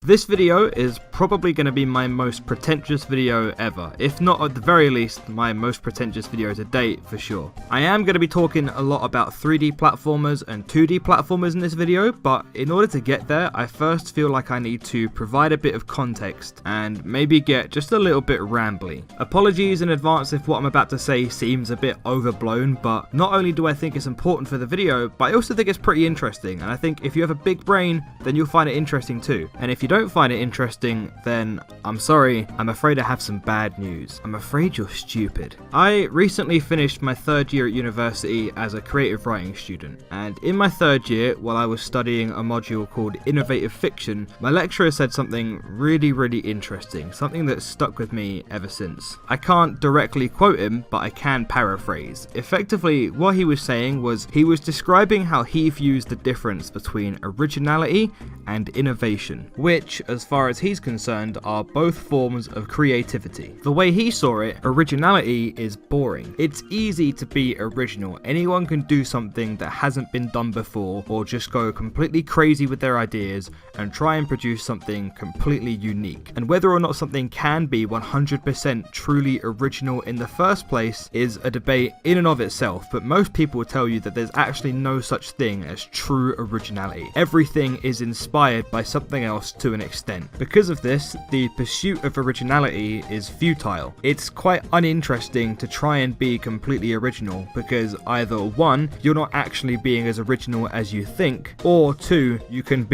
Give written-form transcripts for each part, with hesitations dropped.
This video is probably going to be my most pretentious video ever, if not at the very least my most pretentious video to date for sure. I am going to be talking a lot about 3D platformers and 2D platformers in this video, but in order to get there I first feel like I need to provide a bit of context and maybe get just a little bit rambly. Apologies in advance if what I'm about to say seems a bit overblown, but not only do I think it's important for the video, but I also think it's pretty interesting, and I think if you have a big brain then you'll find it interesting too. And if you don't find it interesting, then I'm sorry, I'm afraid I have some bad news. I'm afraid you're stupid. I recently finished my third year at university as a creative writing student, and in my third year, while I was studying a module called Innovative Fiction, my lecturer said something really interesting, something that's stuck with me ever since. I can't directly quote him, but I can paraphrase. Effectively, what he was saying was he was describing how he views the difference between originality and innovation, which, as far as he's concerned, are both forms of creativity. The way he saw it, originality is boring. It's easy to be original. Anyone can do something that hasn't been done before, or just go completely crazy with their ideas and try and produce something completely unique. And whether or not something can be 100% truly original in the first place is a debate in and of itself, but most people will tell you that there's actually no such thing as true originality. Everything is inspired by something else to an extent. Because of this, the pursuit of originality is futile. It's quite uninteresting to try and be completely original, because either one, you're not actually being as original as you think, or two, you can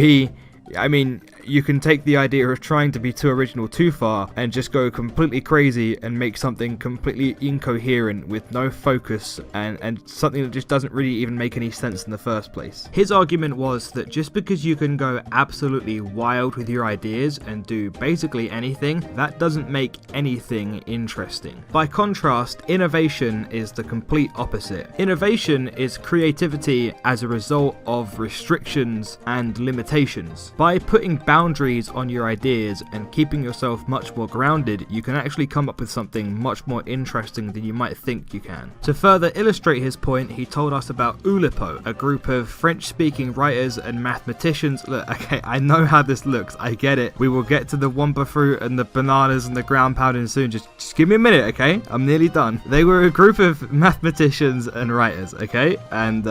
take the idea of trying to be too original too far and just go completely crazy and make something completely incoherent with no focus and something that just doesn't really even make any sense in the first place. His argument was that just because you can go absolutely wild with your ideas and do basically anything, that doesn't make anything interesting. By contrast, innovation is the complete opposite. Innovation is creativity as a result of restrictions and limitations. By putting boundaries on your ideas and keeping yourself much more grounded, you can actually come up with something much more interesting than you might think you can. To further illustrate his point, he told us about Oulipo, a group of French-speaking writers and mathematicians. Look, okay, I know how this looks, I get it. We will get to the womba fruit and the bananas and the ground pounding soon. Just give me a minute, okay? I'm nearly done. They were a group of mathematicians and writers, okay? And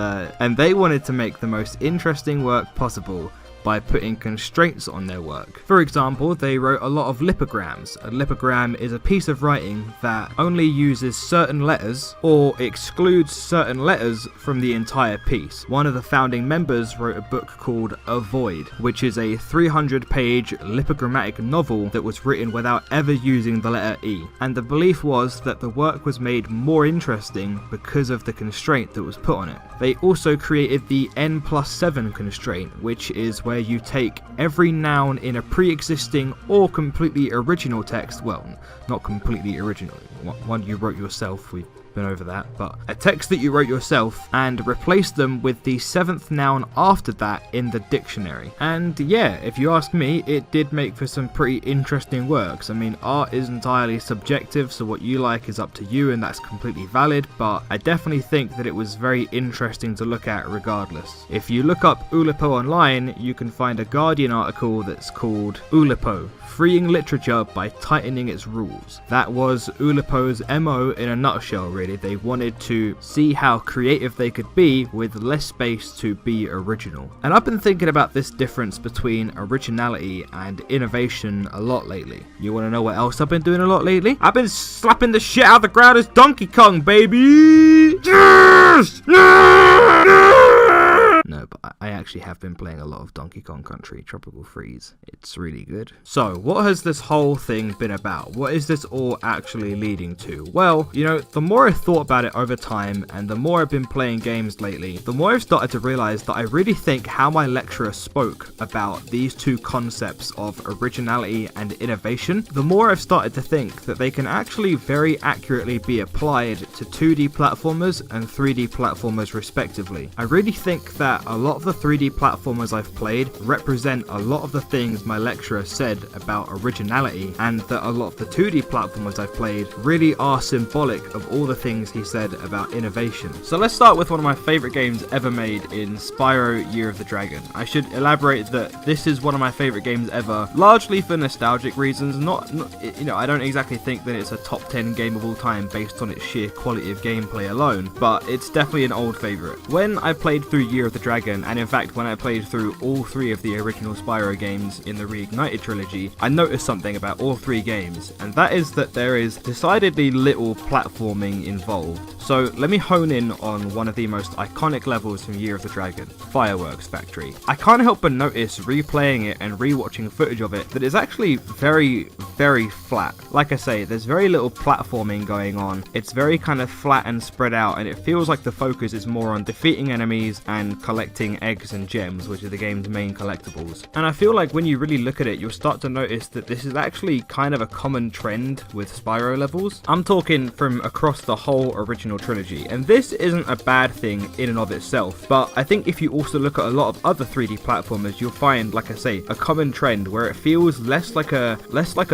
they wanted to make the most interesting work possible by putting constraints on their work. For example, they wrote a lot of lipograms. A lipogram is a piece of writing that only uses certain letters or excludes certain letters from the entire piece. One of the founding members wrote a book called Avoid, which is a 300-page lipogrammatic novel that was written without ever using the letter E. And the belief was that the work was made more interesting because of the constraint that was put on it. They also created the N+7 constraint, which is where you take every noun in a pre-existing or completely original text, well, not completely original, one you wrote yourself, we've been over that, but a text that you wrote yourself, and replace them with the 7th noun after that in the dictionary. And yeah, if you ask me, it did make for some pretty interesting works. I mean, art is entirely subjective, so what you like is up to you, and that's completely valid, but I definitely think that it was very interesting to look at regardless. If you look up Oulipo online, you can find a Guardian article that's called Oulipo, Freeing Literature by Tightening Its Rules. That was Oulipo's MO in a nutshell, really. They wanted to see how creative they could be with less space to be original. And I've been thinking about this difference between originality and innovation a lot lately. You want to know what else I've been doing a lot lately? I've been slapping the shit out of the ground as Donkey Kong, baby! Yes! No, but I actually have been playing a lot of Donkey Kong Country Tropical Freeze. It's really good. So, what has this whole thing been about? What is this all actually leading to? Well, you know, the more I've thought about it over time, and the more I've been playing games lately, the more I've started to realize that I really think how my lecturer spoke about these two concepts of originality and innovation, the more I've started to think that they can actually very accurately be applied to 2D platformers and 3D platformers respectively. I really think that a lot of the 3D 3D platformers I've played represent a lot of the things my lecturer said about originality, and that a lot of the 2D platformers I've played really are symbolic of all the things he said about innovation. So let's start with one of my favourite games ever made in Spyro Year of the Dragon. I should elaborate that this is one of my favourite games ever, largely for nostalgic reasons. Not I don't exactly think that it's a top 10 game of all time based on its sheer quality of gameplay alone, but it's definitely an old favourite. When I played through Year of the Dragon, and in fact when I played through all 3 of the original Spyro games in the Reignited trilogy, I noticed something about all 3 games, and that is that there is decidedly little platforming involved. So let me hone in on one of the most iconic levels from Year of the Dragon, Fireworks Factory. I can't help but notice, replaying it and rewatching footage of it, that it's actually very, very flat. Like I say, there's very little platforming going on. It's very kind of flat and spread out, and it feels like the focus is more on defeating enemies and collecting eggs and gems, which are the game's main collectibles. And I feel like when you really look at it, you'll start to notice that this is actually kind of a common trend with Spyro levels. I'm talking from across the whole original trilogy, and this isn't a bad thing in and of itself, but I think if you also look at a lot of other 3D platformers, you'll find, like I say, a common trend where it feels less like a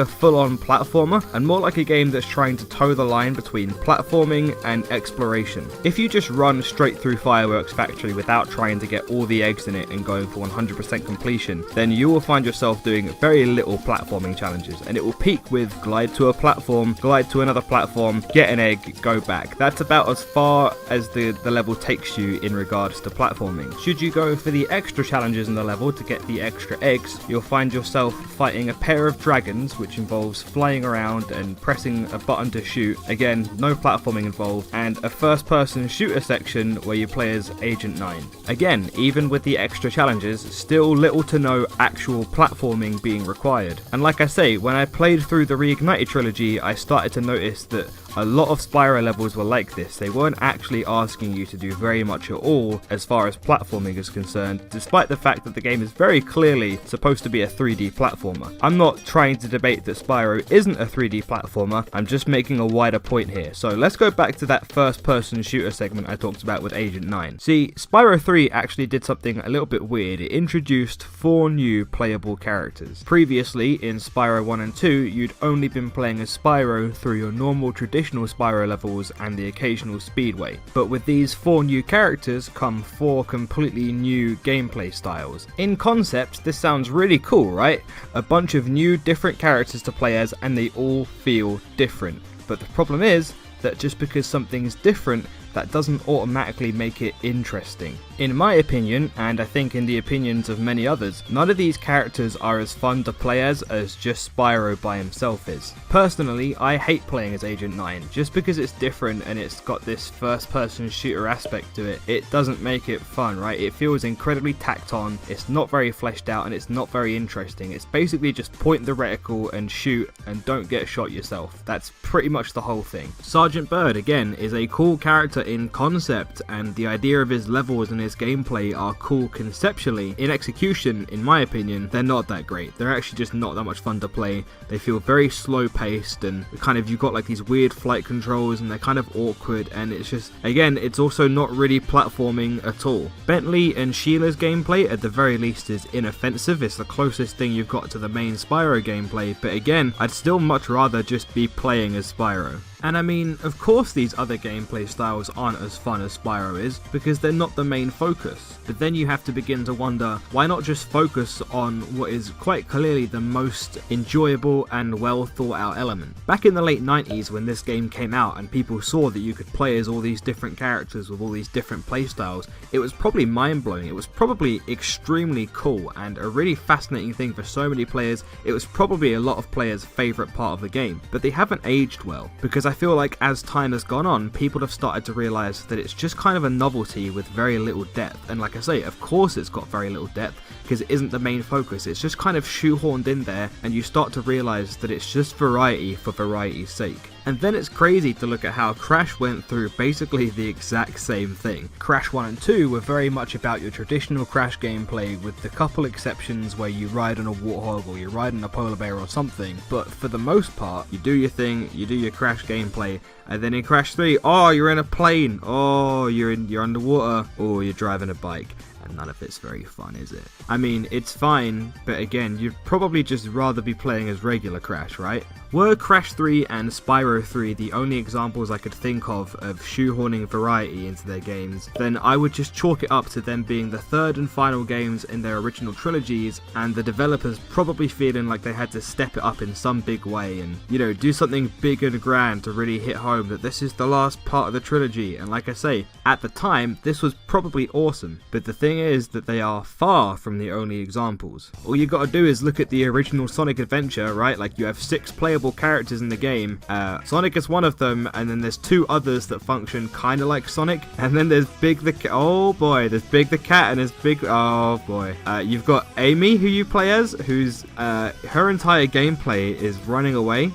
full-on platformer and more like a game that's trying to toe the line between platforming and exploration. If you just run straight through Fireworks Factory without trying to get all the eggs in it and going for 100% completion, then you will find yourself doing very little platforming challenges, and it will peak with glide to a platform, glide to another platform, get an egg, go back. That's about as far as the level takes you in regards to platforming. Should you go for the extra challenges in the level to get the extra eggs, you'll find yourself fighting a pair of dragons, which involves flying around and pressing a button to shoot. Again, no platforming involved, and a first-person shooter section where you play as Agent 9. Again, even with the extra challenges, still little to no actual platforming being required. And like I say, when I played through the Reignited trilogy, I started to notice that a lot of Spyro levels were like this. They weren't actually asking you to do very much at all as far as platforming is concerned, despite the fact that the game is very clearly supposed to be a 3D platformer. I'm not trying to debate that Spyro isn't a 3D platformer, I'm just making a wider point here. So let's go back to that first person shooter segment I talked about with Agent 9. See, Spyro 3 actually did something a little bit weird. It introduced 4 new playable characters. Previously, in Spyro 1 and 2, you'd only been playing as Spyro through your normal traditional Spyro levels and the occasional speedway, but with these 4 new characters come 4 completely new gameplay styles. In concept, this sounds really cool, right? A bunch of new different characters to play as, and they all feel different. But the problem is that just because something's different, that doesn't automatically make it interesting. In my opinion, and I think in the opinions of many others, none of these characters are as fun to play as just Spyro by himself is. Personally, I hate playing as Agent 9, just because it's different and it's got this first-person shooter aspect to it. It doesn't make it fun, right? It feels incredibly tacked on, it's not very fleshed out, and it's not very interesting. It's basically just point the reticle and shoot and don't get shot yourself. That's pretty much the whole thing. Sergeant Bird, again, is a cool character in concept, and the idea of his levels and his gameplay are cool conceptually. In execution, in my opinion, they're not that great. They're actually just not that much fun to play. They feel very slow paced, and kind of you've got like these weird flight controls, and they're kind of awkward, and it's just, again, it's also not really platforming at all. Bentley and Sheila's gameplay at the very least is inoffensive. It's the closest thing you've got to the main Spyro gameplay, but again, I'd still much rather just be playing as Spyro. And I mean, of course these other gameplay styles aren't as fun as Spyro is, because they're not the main focus. But then you have to begin to wonder, why not just focus on what is quite clearly the most enjoyable and well thought out element? Back in the late 90s when this game came out and people saw that you could play as all these different characters with all these different playstyles, it was probably mind-blowing. It was probably extremely cool and a really fascinating thing for so many players. It was probably a lot of players' favourite part of the game, but they haven't aged well, because I feel like as time has gone on, people have started to realise that it's just kind of a novelty with very little depth. And like I say, of course it's got very little depth, because it isn't the main focus. It's just kind of shoehorned in there, and you start to realise that it's just variety for variety's sake. And then it's crazy to look at how Crash went through basically the exact same thing. Crash 1 and 2 were very much about your traditional Crash gameplay, with the couple exceptions where you ride on a warthog or you ride on a polar bear or something, but for the most part, you do your thing, you do your Crash gameplay, and then in Crash 3, oh, you're in a plane, oh, you're underwater, or you're driving a bike. none of it's very fun, is it? I mean, it's fine, but again, you'd probably just rather be playing as regular Crash, right? Were Crash 3 and Spyro 3 the only examples I could think of shoehorning variety into their games, then I would just chalk it up to them being the third and final games in their original trilogies, and the developers probably feeling like they had to step it up in some big way and, you know, do something big and grand to really hit home that this is the last part of the trilogy. And like I say, at the time, this was probably awesome, but the thing is that they are far from the only examples. All you gotta do is look at the original Sonic Adventure, right? Like, you have 6 playable characters in the game. Sonic is one of them, and then there's 2 others that function kind of like Sonic, and then there's Big the Cat. Oh boy, there's Big the Cat, and there's Big. Oh boy. You've got Amy, who you play as, who's her entire gameplay is running away.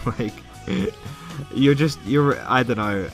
Like, you're I don't know.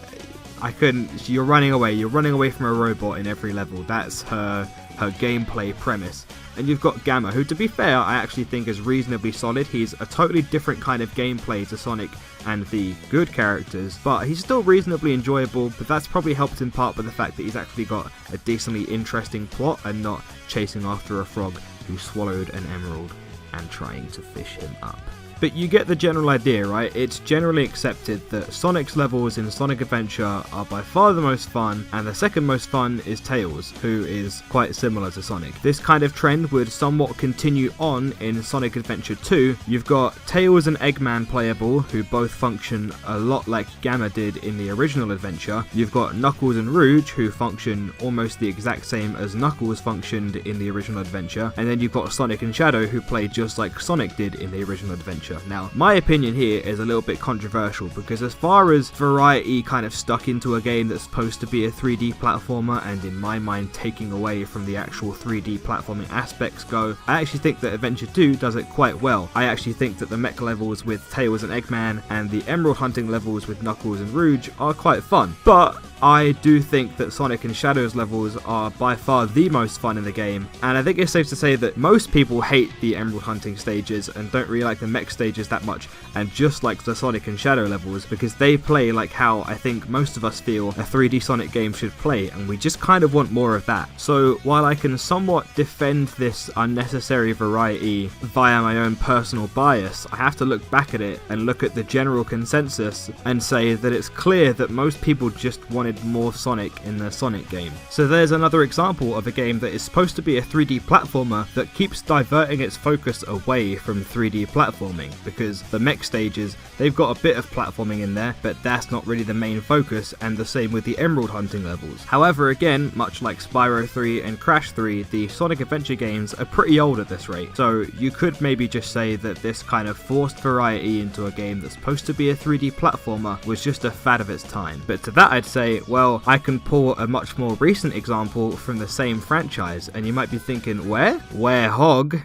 You're running away. You're running away from a robot in every level. That's her gameplay premise. And you've got Gamma, who, to be fair, I actually think is reasonably solid. He's a totally different kind of gameplay to Sonic and the good characters, but he's still reasonably enjoyable, but that's probably helped in part by the fact that he's actually got a decently interesting plot and not chasing after a frog who swallowed an emerald and trying to fish him up. But you get the general idea, right? It's generally accepted that Sonic's levels in Sonic Adventure are by far the most fun, and the second most fun is Tails, who is quite similar to Sonic. This kind of trend would somewhat continue on in Sonic Adventure 2. You've got Tails and Eggman playable, who both function a lot like Gamma did in the original adventure. You've got Knuckles and Rouge, who function almost the exact same as Knuckles functioned in the original adventure. And then you've got Sonic and Shadow, who play just like Sonic did in the original adventure. Now, my opinion here is a little bit controversial, because as far as variety kind of stuck into a game that's supposed to be a 3D platformer, and in my mind taking away from the actual 3D platforming aspects go, I actually think that Adventure 2 does it quite well. I actually think that the mech levels with Tails and Eggman and the emerald hunting levels with Knuckles and Rouge are quite fun. But I do think that Sonic and Shadow's levels are by far the most fun in the game, and I think it's safe to say that most people hate the emerald hunting stages and don't really like the mech stages that much, and just like the Sonic and Shadow levels, because they play like how I think most of us feel a 3D Sonic game should play, and we just kind of want more of that. So while I can somewhat defend this unnecessary variety via my own personal bias, I have to look back at it and look at the general consensus and say that it's clear that most people just wanted more Sonic in the Sonic game. So there's another example of a game that is supposed to be a 3D platformer that keeps diverting its focus away from 3D platforming, because the mech stages, they've got a bit of platforming in there, but that's not really the main focus, and the same with the emerald hunting levels. However, again, much like Spyro 3 and Crash 3, the Sonic Adventure games are pretty old at this rate, so you could maybe just say that this kind of forced variety into a game that's supposed to be a 3D platformer was just a fad of its time. But to that I'd say, well, I can pull a much more recent example from the same franchise, and you might be thinking, where? Where hog?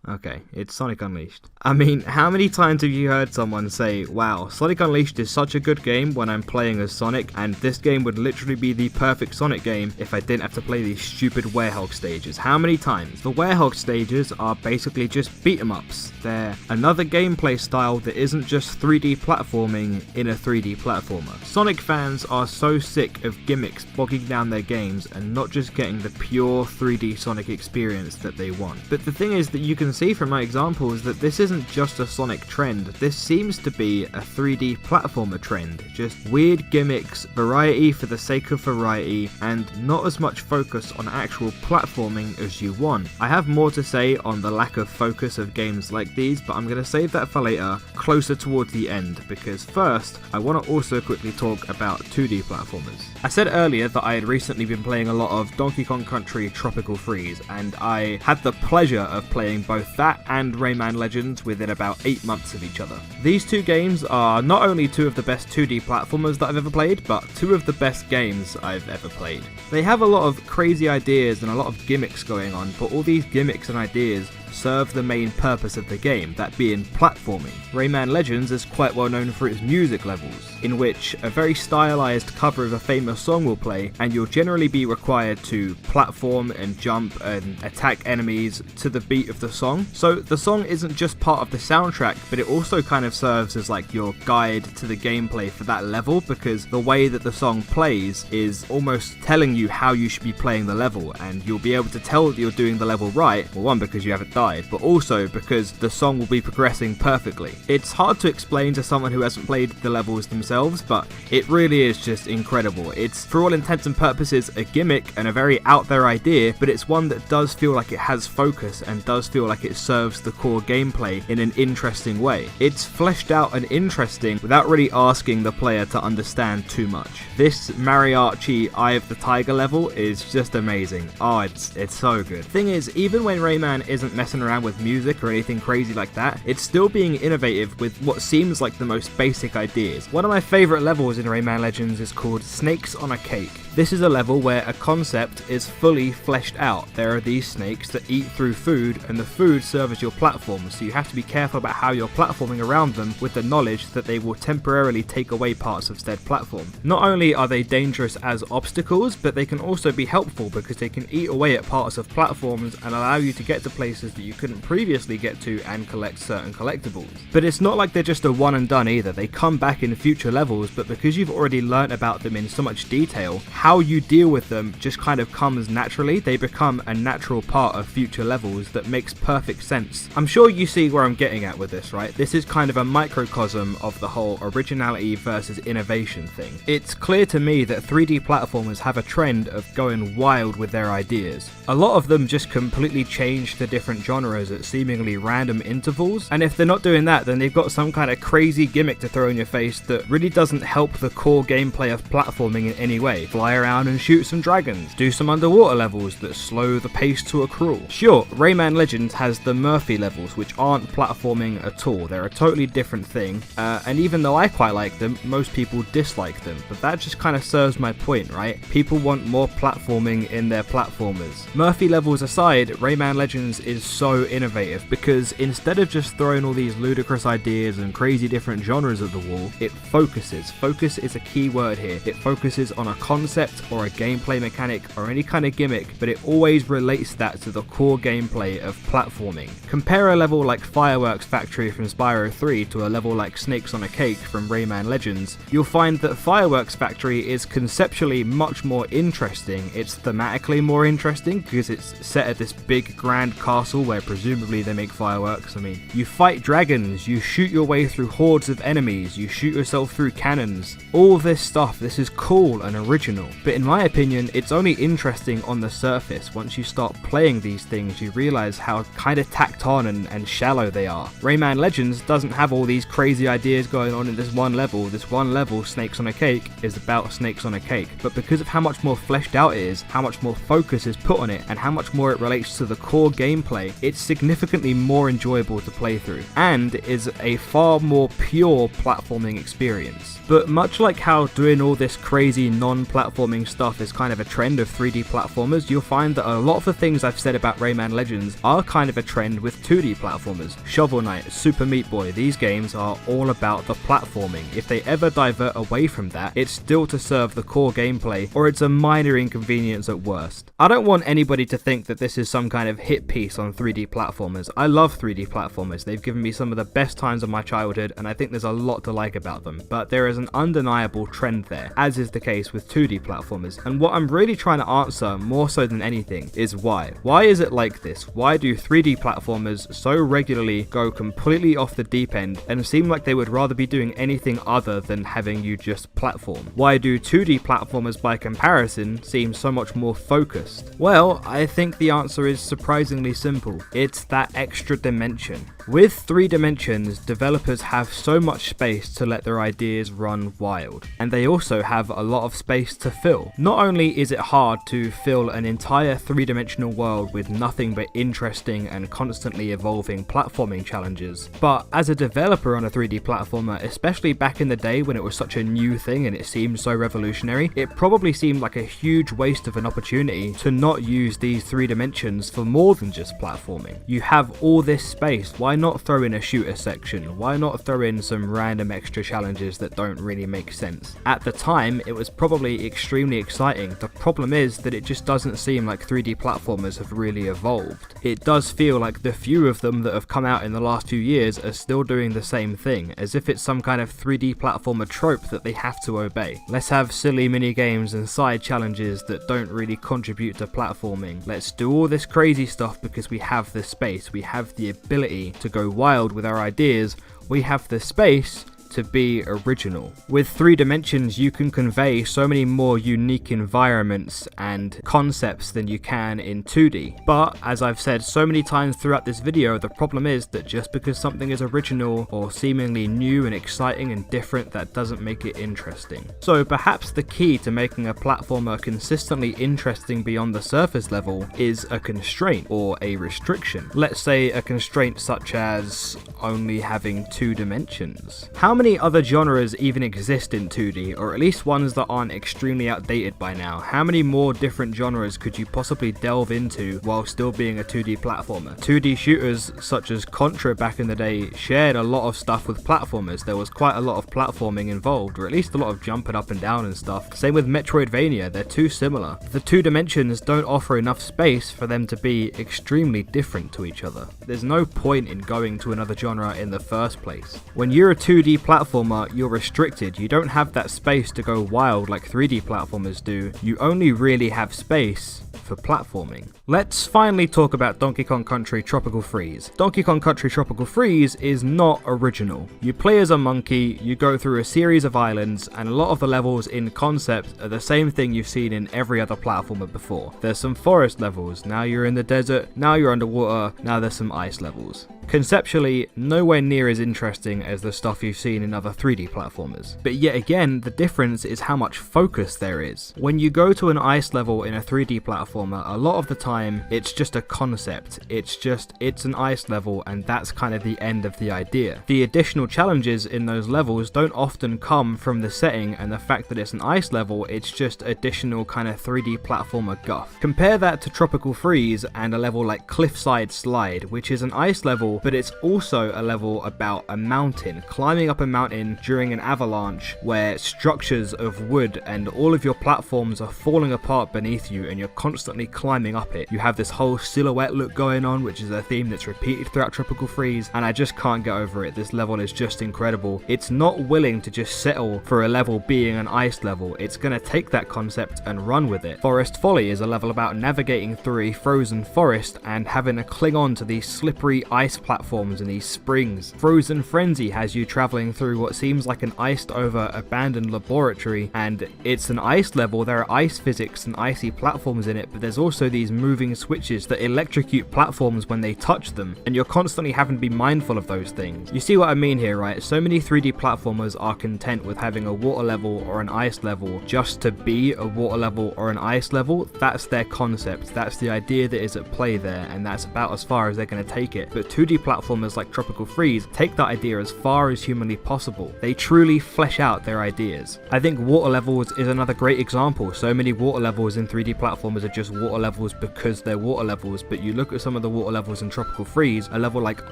Okay, it's Sonic Unleashed. I mean, how many times have you heard someone say, wow, Sonic Unleashed is such a good game when I'm playing as Sonic, and this game would literally be the perfect Sonic game if I didn't have to play these stupid Werehog stages. How many times? The Werehog stages are basically just beat-em-ups. They're another gameplay style that isn't just 3D platforming in a 3D platformer. Sonic fans are so sick of gimmicks bogging down their games and not just getting the pure 3D Sonic experience that they want. But the thing is that you can see from my examples that this isn't just a Sonic trend, this seems to be a 3D platformer trend. Just weird gimmicks, variety for the sake of variety, and not as much focus on actual platforming as you want. I have more to say on the lack of focus of games like these, but I'm going to save that for later, closer towards the end, because first, I want to also quickly talk about 2D platformers. I said earlier that I had recently been playing a lot of Donkey Kong Country Tropical Freeze, and I had the pleasure of playing both that and Rayman Legends within about 8 months of each other. These two games are not only two of the best 2D platformers that I've ever played, but two of the best games I've ever played. They have a lot of crazy ideas and a lot of gimmicks going on, but all these gimmicks and ideas serve the main purpose of the game, that being platforming. Rayman Legends is quite well known for its music levels, in which a very stylized cover of a famous song will play, and you'll generally be required to platform and jump and attack enemies to the beat of the song. So the song isn't just part of the soundtrack, but it also kind of serves as like your guide to the gameplay for that level, because the way that the song plays is almost telling you how you should be playing the level, and you'll be able to tell that you're doing the level right, well, one, because you haven't died, but also because the song will be progressing perfectly. It's hard to explain to someone who hasn't played the levels themselves, but it really is just incredible. It's, for all intents and purposes, a gimmick and a very out there idea, but it's one that does feel like it has focus and does feel like it serves the core gameplay in an interesting way. It's fleshed out and interesting without really asking the player to understand too much. This mariachi Eye of the Tiger level is just amazing. Oh, it's so good. Thing is, even when Rayman isn't messing around with music or anything crazy like that, it's still being innovative with what seems like the most basic ideas. One of my favourite levels in Rayman Legends is called Snakes on a Cake. This is a level where a concept is fully fleshed out. There are these snakes that eat through food, and the food serves as your platform, so you have to be careful about how you're platforming around them with the knowledge that they will temporarily take away parts of said platform. Not only are they dangerous as obstacles, but they can also be helpful because they can eat away at parts of platforms and allow you to get to places that you couldn't previously get to and collect certain collectibles. But it's not like they're just a one and done either. They come back in future levels, but because you've already learnt about them in so much detail, how you deal with them just kind of comes naturally. They become a natural part of future levels that makes perfect sense. I'm sure you see where I'm getting at with this, right? This is kind of a microcosm of the whole originality versus innovation thing. It's clear to me that 3D platformers have a trend of going wild with their ideas. A lot of them just completely change to different genres at seemingly random intervals, and if they're not doing that, then they've got some kind of crazy gimmick to throw in your face that really doesn't help the core gameplay of platforming in any way. Fly around and shoot some dragons, do some underwater levels that slow the pace to a crawl. Sure, Rayman Legends has the Murphy levels, which aren't platforming at all. They're a totally different thing, and even though I quite like them, most people dislike them, but that just kind of serves my point, right? People want more platforming in their platformers. Murphy levels aside, Rayman Legends is so innovative because instead of just throwing all these ludicrous ideas and crazy different genres at the wall, it focuses. Focus is a key word here. It focuses on a concept or a gameplay mechanic or any kind of gimmick, but it always relates that to the core gameplay of platforming. Compare a level like Fireworks Factory from Spyro 3 to a level like Snakes on a Cake from Rayman Legends. You'll find that Fireworks Factory is conceptually much more interesting. It's thematically more interesting because it's set at this big grand castle where presumably they make fireworks. I mean, you fight dragons, you shoot your way through hordes of enemies, you shoot yourself through cannons. All this stuff, this is cool and original. But in my opinion, it's only interesting on the surface. Once you start playing these things, you realize how kind of tacked on and shallow they are. Rayman Legends doesn't have all these crazy ideas going on in this one level. This one level, Snakes on a Cake, is about snakes on a cake. But because of how much more fleshed out it is, how much more focus is put on it, and how much more it relates to the core gameplay, it's significantly more enjoyable to play through, and is a far more pure platforming experience. But much like how doing all this crazy non-platforming stuff is kind of a trend of 3D platformers, you'll find that a lot of the things I've said about Rayman Legends are kind of a trend with 2D platformers. Shovel Knight, Super Meat Boy, these games are all about the platforming. If they ever divert away from that, it's still to serve the core gameplay, or it's a minor inconvenience at worst. I don't want anybody to think that this is some kind of hit piece on 3D platformers. I love 3D platformers. They've given me some of the best times of my childhood, and I think there's a lot to like about them. But there is an undeniable trend there, as is the case with 2D platformers. And what I'm really trying to answer, more so than anything, is why. Why is it like this? Why do 3D platformers so regularly go completely off the deep end and seem like they would rather be doing anything other than having you just platform? Why do 2D platformers by comparison seem so much more focused? Well, I think the answer is surprisingly simple. It's that extra dimension. With 3 dimensions, developers have so much space to let their ideas run wild, and they also have a lot of space to fill. Not only is it hard to fill an entire 3-dimensional world with nothing but interesting and constantly evolving platforming challenges, but as a developer on a 3D platformer, especially back in the day when it was such a new thing and it seemed so revolutionary, it probably seemed like a huge waste of an opportunity to not use these 3 dimensions for more than just platforming. platforming. You have all this space, why not throw in a shooter section? Why not throw in some random extra challenges that don't really make sense? At the time, it was probably extremely exciting. The problem is that it just doesn't seem like 3D platformers have really evolved. It does feel like the few of them that have come out in the last few years are still doing the same thing, as if it's some kind of 3D platformer trope that they have to obey. Let's have silly mini games and side challenges that don't really contribute to platforming. Let's do all this crazy stuff because we have the space, we have the ability to go wild with our ideas, we have the space to be original. With 3 dimensions, you can convey so many more unique environments and concepts than you can in 2D. But as I've said so many times throughout this video, the problem is that just because something is original or seemingly new and exciting and different, that doesn't make it interesting. So perhaps the key to making a platformer consistently interesting beyond the surface level is a constraint or a restriction. Let's say a constraint such as only having 2 dimensions. How many other genres even exist in 2D, or at least ones that aren't extremely outdated by now? How many more different genres could you possibly delve into while still being a 2D platformer? 2D shooters such as Contra back in the day shared a lot of stuff with platformers. There was quite a lot of platforming involved, or at least a lot of jumping up and down and stuff. Same with Metroidvania, they're too similar. The 2 dimensions don't offer enough space for them to be extremely different to each other. There's no point in going to another genre in the first place. When you're a 2D platformer, you're restricted. You don't have that space to go wild like 3D platformers do. You only really have space for platforming. Let's finally talk about Donkey Kong Country Tropical Freeze. Donkey Kong Country Tropical Freeze is not original. You play as a monkey, you go through a series of islands, and a lot of the levels in concept are the same thing you've seen in every other platformer before. There's some forest levels, now you're in the desert, now you're underwater, now there's some ice levels. Conceptually, nowhere near as interesting as the stuff you've seen in other 3D platformers. But yet again, the difference is how much focus there is. When you go to an ice level in a 3D platformer, a lot of the time, it's just a concept. It's an ice level, and that's kind of the end of the idea. The additional challenges in those levels don't often come from the setting and the fact that it's an ice level, it's just additional kind of 3D platformer guff. Compare that to Tropical Freeze and a level like Cliffside Slide, which is an ice level, but it's also a level about a mountain, climbing up a mountain during an avalanche where structures of wood and all of your platforms are falling apart beneath you and you're constantly climbing up it. You have this whole silhouette look going on, which is a theme that's repeated throughout Tropical Freeze, and I just can't get over it. This level is just incredible. It's not willing to just settle for a level being an ice level. It's going to take that concept and run with it. Forest Folly is a level about navigating through a frozen forest and having to cling on to these slippery ice platforms and these springs. Frozen Frenzy has you traveling through what seems like an iced over abandoned laboratory, and it's an ice level. There are ice physics and icy platforms in it, but there's also these moving switches that electrocute platforms when they touch them, and you're constantly having to be mindful of those things. You see what I mean here, right? So many 3D platformers are content with having a water level or an ice level just to be a water level or an ice level. That's their concept, that's the idea that is at play there, and that's about as far as they're going to take it. But 2D platformers like Tropical Freeze take that idea as far as humanly possible. They truly flesh out their ideas. I think water levels is another great example. So many water levels in 3D platformers are just water levels because they're water levels, but you look at some of the water levels in Tropical Freeze, a level like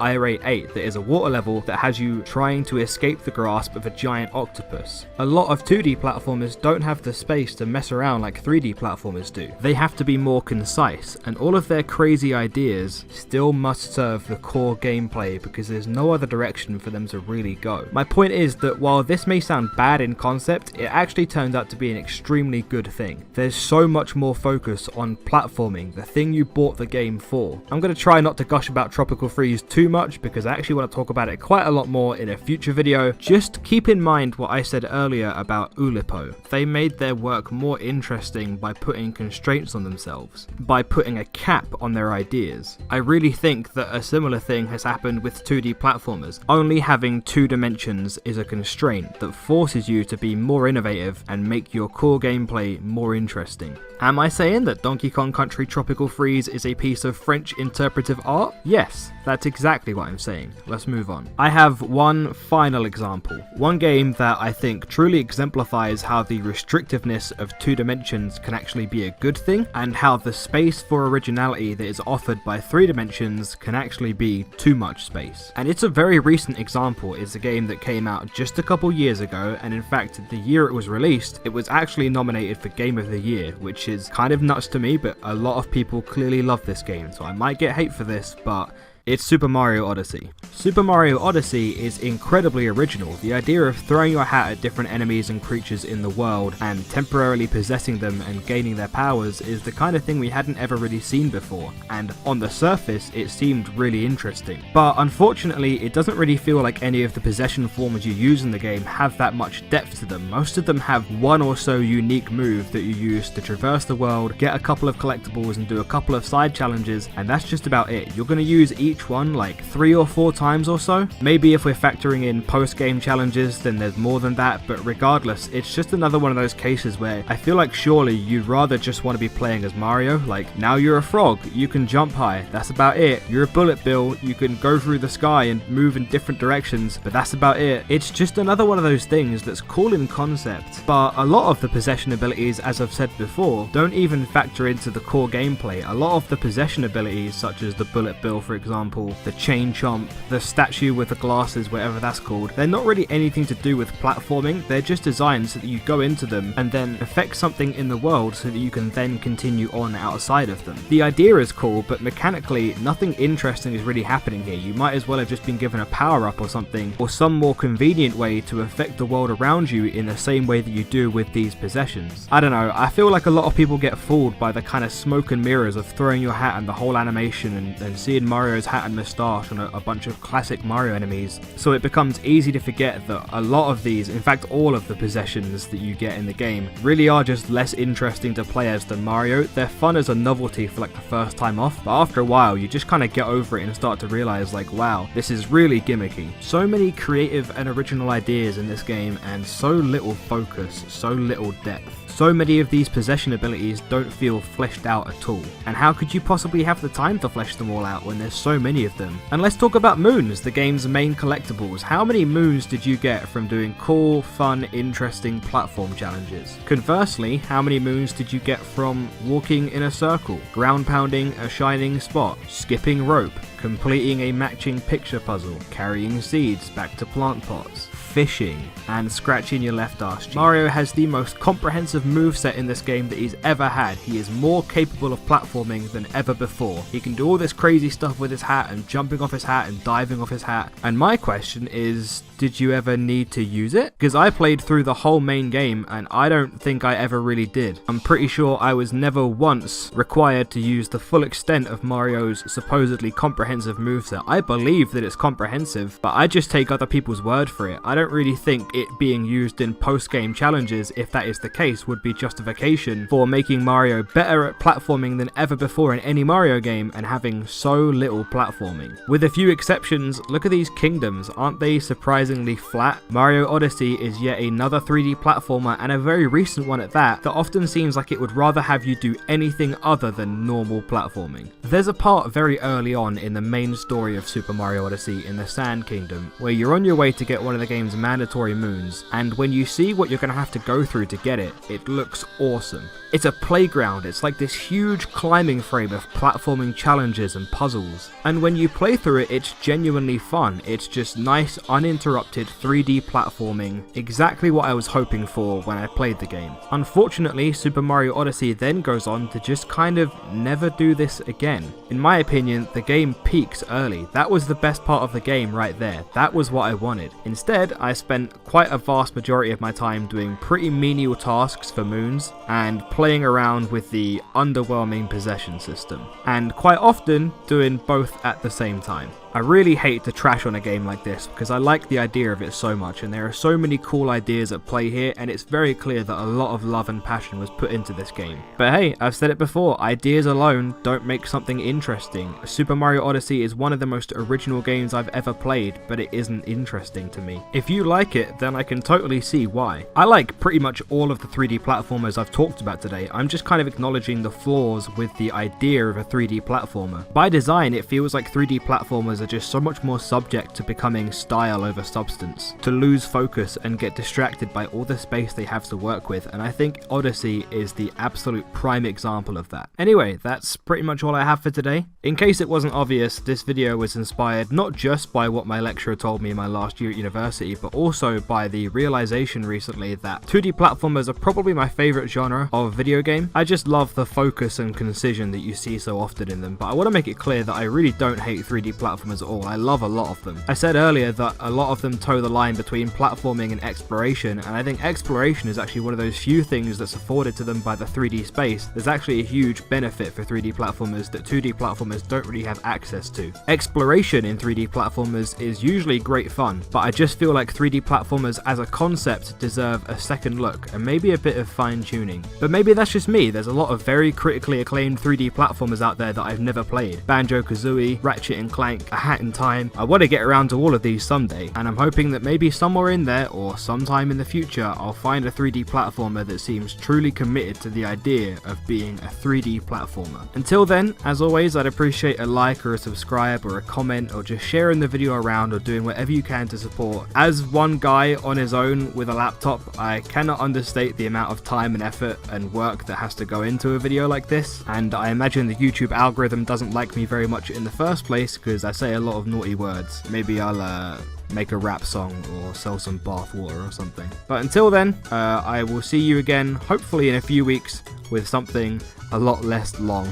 Irate 8 that is a water level that has you trying to escape the grasp of a giant octopus. A lot of 2D platformers don't have the space to mess around like 3D platformers do. They have to be more concise, and all of their crazy ideas still must serve the core gameplay because there's no other direction for them to really go. My point is that while this may sound bad in concept, it actually turns out to be an extremely good thing. There's so much more focus on platforming, the thing you bought the game for. I'm going to try not to gush about Tropical Freeze too much because I actually want to talk about it quite a lot more in a future video. Just keep in mind what I said earlier about Oulipo. They made their work more interesting by putting constraints on themselves, by putting a cap on their ideas. I really think that a similar thing thing has happened with 2D platformers. Only having 2 dimensions is a constraint that forces you to be more innovative and make your core gameplay more interesting. Am I saying that Donkey Kong Country Tropical Freeze is a piece of French interpretive art? Yes, that's exactly what I'm saying. Let's move on. I have one final example. One game that I think truly exemplifies how the restrictiveness of 2 dimensions can actually be a good thing, and how the space for originality that is offered by 3 dimensions can actually be too much space. And it's a very recent example. It's a game that came out just a couple years ago, and in fact the year it was released, it was actually nominated for Game of the Year, which is kind of nuts to me, but a lot of people clearly love this game, so I might get hate for this, but it's Super Mario Odyssey. Super Mario Odyssey is incredibly original. The idea of throwing your hat at different enemies and creatures in the world and temporarily possessing them and gaining their powers is the kind of thing we hadn't ever really seen before, and on the surface it seemed really interesting. But unfortunately it doesn't really feel like any of the possession forms you use in the game have that much depth to them. Most of them have one or so unique move that you use to traverse the world, get a couple of collectibles and do a couple of side challenges, and that's just about it. You're going to use each one like 3 or 4 times or so. Maybe if we're factoring in post-game challenges then there's more than that, but regardless it's just another one of those cases where I feel like surely you'd rather just want to be playing as Mario. Like, now you're a frog, you can jump high, that's about it. You're a bullet bill, you can go through the sky and move in different directions, but that's about it. It's just another one of those things that's cool in concept, but a lot of the possession abilities, as I've said before, don't even factor into the core gameplay. A lot of the possession abilities, such as the bullet bill for example, the chain chomp, the statue with the glasses, whatever that's called, they're not really anything to do with platforming. They're just designed so that you go into them and then affect something in the world so that you can then continue on outside of them. The idea is cool, but mechanically nothing interesting is really happening here. You might as well have just been given a power up or something, or some more convenient way to affect the world around you in the same way that you do with these possessions. I don't know, I feel like a lot of people get fooled by the kind of smoke and mirrors of throwing your hat and the whole animation and seeing Mario's hat and moustache on a bunch of classic Mario enemies, so it becomes easy to forget that a lot of these, in fact all of the possessions that you get in the game, really are just less interesting to play as than Mario. They're fun as a novelty for like the first time off, but after a while you just kind of get over it and start to realize like, wow, this is really gimmicky. So many creative and original ideas in this game and so little focus, so little depth. So many of these possession abilities don't feel fleshed out at all, and how could you possibly have the time to flesh them all out when there's so many of them? And let's talk about moons, the game's main collectibles. How many moons did you get from doing cool, fun, interesting platform challenges? Conversely, how many moons did you get from walking in a circle, ground pounding a shining spot, skipping rope, completing a matching picture puzzle, carrying seeds back to plant pots, fishing, and scratching your left arse cheek? Mario has the most comprehensive moveset in this game that he's ever had. He is more capable of platforming than ever before. He can do all this crazy stuff with his hat and jumping off his hat and diving off his hat. And my question is, did you ever need to use it? Because I played through the whole main game and I don't think I ever really did. I'm pretty sure I was never once required to use the full extent of Mario's supposedly comprehensive moveset. I believe that it's comprehensive, but I just take other people's word for it. I don't really think it being used in post-game challenges, if that is the case, would be justification for making Mario better at platforming than ever before in any Mario game and having so little platforming. With a few exceptions, look at these kingdoms. Aren't they surprisingly flat? Mario Odyssey is yet another 3D platformer, and a very recent one at that often seems like it would rather have you do anything other than normal platforming. There's a part very early on in the main story of Super Mario Odyssey in the Sand Kingdom where you're on your way to get one of the game's mandatory moons, and when you see what you're going to have to go through to get it, it looks awesome. It's a playground. It's like this huge climbing frame of platforming challenges and puzzles, and when you play through it, it's genuinely fun. It's just nice, uninterrupted 3D platforming, exactly what I was hoping for when I played the game. Unfortunately, Super Mario Odyssey then goes on to just kind of never do this again. In my opinion, the game peaks early. That was the best part of the game right there. That was what I wanted. Instead, I spent quite a vast majority of my time doing pretty menial tasks for moons and playing around with the underwhelming possession system, and quite often doing both at the same time. I really hate to trash on a game like this because I like the idea of it so much, and there are so many cool ideas at play here, and it's very clear that a lot of love and passion was put into this game. But hey, I've said it before, ideas alone don't make something interesting. Super Mario Odyssey is one of the most original games I've ever played, but it isn't interesting to me. If you like it, then I can totally see why. I like pretty much all of the 3D platformers I've talked about today. I'm just kind of acknowledging the flaws with the idea of a 3D platformer. By design, it feels like 3D platformers are just so much more subject to becoming style over substance, to lose focus and get distracted by all the space they have to work with, and I think Odyssey is the absolute prime example of that. Anyway, that's pretty much all I have for today. In case it wasn't obvious, this video was inspired not just by what my lecturer told me in my last year at university, but also by the realization recently that 2D platformers are probably my favourite genre of video game. I just love the focus and concision that you see so often in them, but I want to make it clear that I really don't hate 3D platformers at all. I love a lot of them. I said earlier that a lot of them toe the line between platforming and exploration, and I think exploration is actually one of those few things that's afforded to them by the 3D space. There's actually a huge benefit for 3D platformers that 2D platformers don't really have access to. Exploration in 3D platformers is usually great fun, but I just feel like 3D platformers as a concept deserve a second look and maybe a bit of fine tuning. But maybe that's just me. There's a lot of very critically acclaimed 3D platformers out there that I've never played. Banjo-Kazooie, Ratchet & Clank, A Hat in Time. I want to get around to all of these someday, and I'm hoping that maybe somewhere in there or sometime in the future I'll find a 3D platformer that seems truly committed to the idea of being a 3D platformer. Until then, as always, I'd appreciate a like or a subscribe or a comment or just sharing the video around or doing whatever you can to support. As one guy on his own with a laptop, I cannot understate the amount of time and effort and work that has to go into a video like this, and I imagine the YouTube algorithm doesn't like me very much in the first place because I say a lot of naughty words. Maybe I'll make a rap song or sell some bath water or something. But until then, I will see you again, hopefully in a few weeks, with something a lot less long.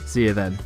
See you then.